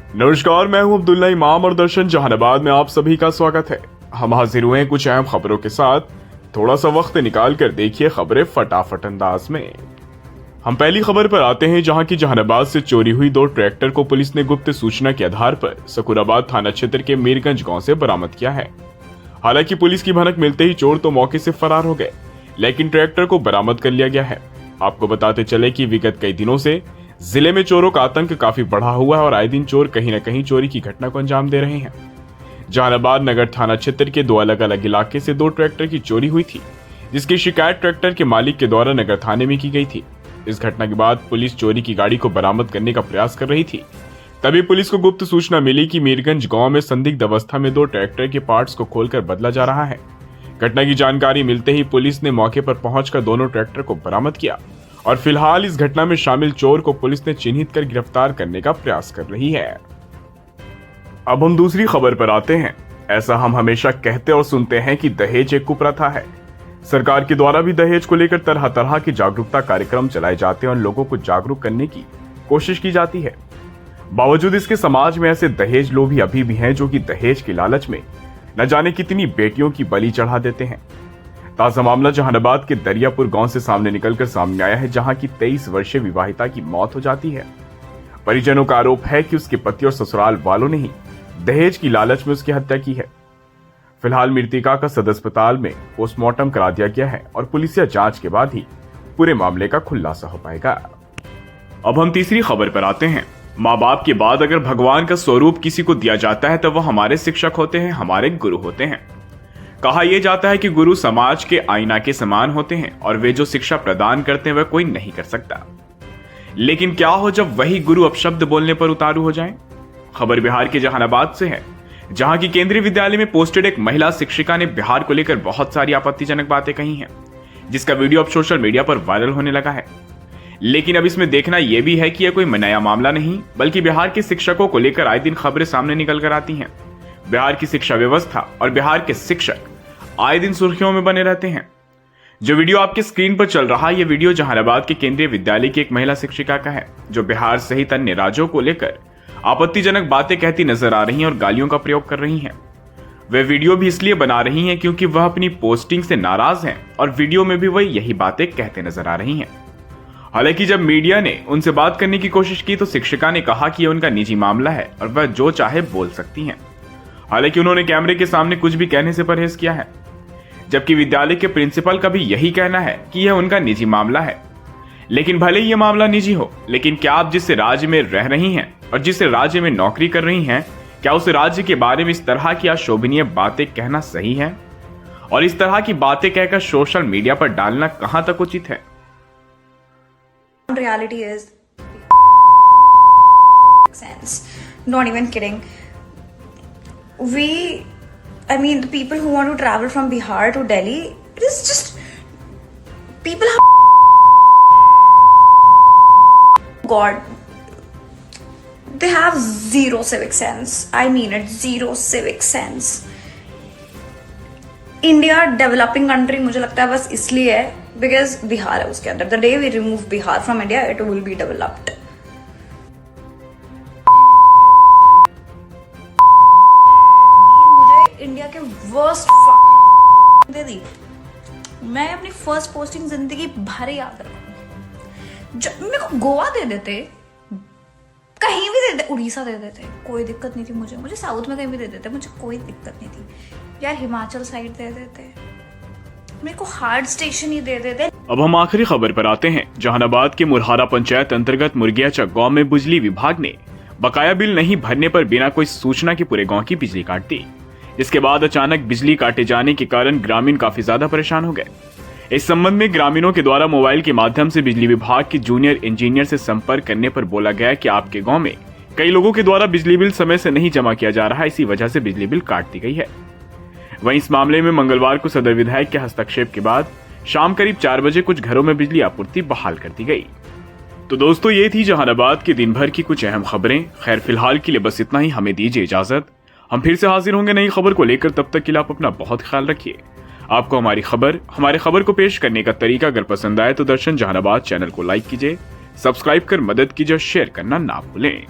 नमस्कार, मैं हूं अब्दुल्ला इमाम और दर्शन जहानाबाद में आप सभी का स्वागत है। हम हाजिर हुए हैं कुछ अहम खबरों के साथ। थोड़ा सा वक्त निकाल कर देखिए खबरें फटाफट अंदाज में। हम पहली खबर पर आते हैं, जहां की जहानाबाद से चोरी हुई 2 ट्रैक्टर को पुलिस ने गुप्त सूचना के आधार पर सकुराबाद थाना क्षेत्र के मीरगंज गांव से बरामद किया है। हालांकि पुलिस की भनक मिलते ही चोर तो मौके से फरार हो गए, लेकिन ट्रैक्टर को बरामद कर लिया गया है। आपको बताते चले कि विगत कई दिनों से जिले में चोरों का आतंक काफी बढ़ा हुआ है और आए दिन चोर कहीं न कहीं चोरी की घटना को अंजाम दे रहे हैं। जहानाबाद नगर थाना क्षेत्र के 2 अलग अलग इलाके से 2 ट्रैक्टर की चोरी हुई थी, जिसकी शिकायत ट्रैक्टर के मालिक के द्वारा नगर थाने में की गई थी। इस घटना के बाद पुलिस चोरी की गाड़ी को बरामद करने का प्रयास कर रही थी। तभी पुलिस को गुप्त सूचना मिली कि मीरगंज गांव में संदिग्ध अवस्था में 2 ट्रैक्टर के पार्ट्स को खोलकर बदला जा रहा है। घटना की जानकारी मिलते ही पुलिस ने मौके पर पहुंचकर दोनों ट्रैक्टर को बरामद किया और फिलहाल इस घटना में शामिल चोर को पुलिस ने चिन्हित कर गिरफ्तार करने का प्रयास कर रही है। अब हम दूसरी खबर पर आते हैं। ऐसा हम हमेशा कहते और सुनते हैं कि दहेज एक कुप्रथा है। सरकार के द्वारा भी दहेज को लेकर तरह तरह के जागरूकता कार्यक्रम चलाए जाते हैं और लोगों को जागरूक करने की कोशिश की जाती है। बावजूद इसके समाज में ऐसे दहेज लोभी अभी भी हैं जो कि दहेज के लालच में न जाने कितनी बेटियों की बलि चढ़ा देते हैं। ताजा मामला जहानाबाद के दरियापुर गांव से निकलकर सामने आया है, जहां की 23 वर्षीय विवाहिता की मौत हो जाती है। परिजनों का आरोप है कि उसके पति और ससुराल वालों ने ही दहेज की लालच में उसकी हत्या की है। फिलहाल मृतका का सदर अस्पताल में पोस्टमार्टम करा दिया गया है और पुलिसिया जांच के बाद ही पूरे मामले का खुलासा हो पाएगा। अब हम तीसरी खबर पर आते हैं। माँ बाप के बाद अगर भगवान का स्वरूप किसी को दिया जाता है तो वह हमारे शिक्षक होते हैं, हमारे गुरु होते हैं। कहा यह जाता है कि गुरु समाज के आईना के समान होते हैं और वे जो शिक्षा प्रदान करते हैं वह कोई नहीं कर सकता। लेकिन क्या हो जब वही गुरु अपशब्द बोलने पर उतारू हो जाएं? खबर बिहार के जहानाबाद से है, जहां की केंद्रीय विद्यालय में पोस्टेड एक महिला शिक्षिका ने बिहार को लेकर बहुत सारी आपत्तिजनक बातें कही हैं, जिसका वीडियो अब सोशल मीडिया पर वायरल होने लगा है। लेकिन अब इसमें देखना यह भी है कि यह कोई नया मामला नहीं, बल्कि बिहार के शिक्षकों को लेकर आए दिन खबरें सामने निकल कर आती हैं। बिहार की शिक्षा व्यवस्था और बिहार के शिक्षक आए दिन सुर्खियों में बने रहते हैं। जो वीडियो आपके स्क्रीन पर चल रहा है, यह वीडियो जहानाबाद के केंद्रीय विद्यालय की एक महिला शिक्षिका का है, जो बिहार सहित अन्य राज्यों को लेकर आपत्तिजनक बातें कहती नजर आ रही हैं और गालियों का प्रयोग कर रही हैं। वे वीडियो भी इसलिए बना रही हैं क्योंकि वह अपनी पोस्टिंग से नाराज हैं और वीडियो में भी वह यही बातें कहते नजर आ रही हैं। हालांकि जब मीडिया ने उनसे बात करने की कोशिश की तो शिक्षिका ने कहा कि यह उनका निजी मामला है और वह जो चाहे बोल सकती हैं। हालांकि उन्होंने कैमरे के सामने कुछ भी कहने से परहेज किया है, जबकि विद्यालय के प्रिंसिपल का भी यही कहना है कि यह उनका निजी मामला है। लेकिन भले ही यह मामला निजी हो, लेकिन क्या आप जिस राज्य में रह रही हैं और जिस राज्य में नौकरी कर रही हैं, क्या उस राज्य के बारे में इस तरह की अशोभनीय बातें कहना सही है? और इस तरह की बातें कहकर सोशल मीडिया पर डालना कहां तक उचित है? Reality is sense. Not even kidding. The people who want to travel from Bihar to Delhi, it is just people have God. They have zero civic sense. I mean it, zero civic sense. India developing country मुझे लगता है बस इसलिए है because Bihar है उसके अंदर। The day we remove Bihar from India it will be developed. मुझे इंडिया के वर्स्ट दे दी। मैं अपनी फर्स्ट पोस्टिंग जिंदगी भर याद रखूंगी। जब मेरे को गोवा दे देते, कहीं भी दे देते, उड़ीसा दे देते, कोई दिक्कत नहीं थी मुझे साउथ में कहीं भी दे देते, मुझे कोई दिक्कत नहीं थी यार। हिमाचल साइड दे देते, मेरे को हार्ड स्टेशन ही दे देते। अब हम आखिरी खबर पर आते हैं। जहानाबाद के मुरहारा पंचायत अंतर्गत मुर्गियाचक गांव में बिजली विभाग ने बकाया बिल नहीं भरने पर बिना कोई सूचना के पूरे गांव की बिजली काट दी। इसके बाद अचानक बिजली काटे जाने के कारण ग्रामीण काफी ज्यादा परेशान हो गए। इस संबंध में ग्रामीणों के द्वारा मोबाइल के माध्यम से बिजली विभाग के जूनियर इंजीनियर से संपर्क करने पर बोला गया कि आपके गांव में कई लोगों के द्वारा बिजली बिल समय से नहीं जमा किया जा रहा है, इसी वजह से बिजली बिल काट दी गई है। वहीं इस मामले में मंगलवार को सदर विधायक के हस्तक्षेप के बाद शाम करीब 4 बजे कुछ घरों में बिजली आपूर्ति बहाल कर दी गई। तो दोस्तों, ये थी जहानाबाद के दिन भर की कुछ अहम खबरें। खैर फिलहाल के लिए बस इतना ही, हमें दीजिए इजाजत। हम फिर से हाजिर होंगे नई खबर को लेकर, तब तक के लिए आप अपना बहुत ख्याल रखिए। आपको हमारे खबर को पेश करने का तरीका अगर पसंद आए तो दर्शन जहानाबाद चैनल को लाइक कीजिए, सब्सक्राइब कर मदद कीजिए और शेयर करना ना भूलें।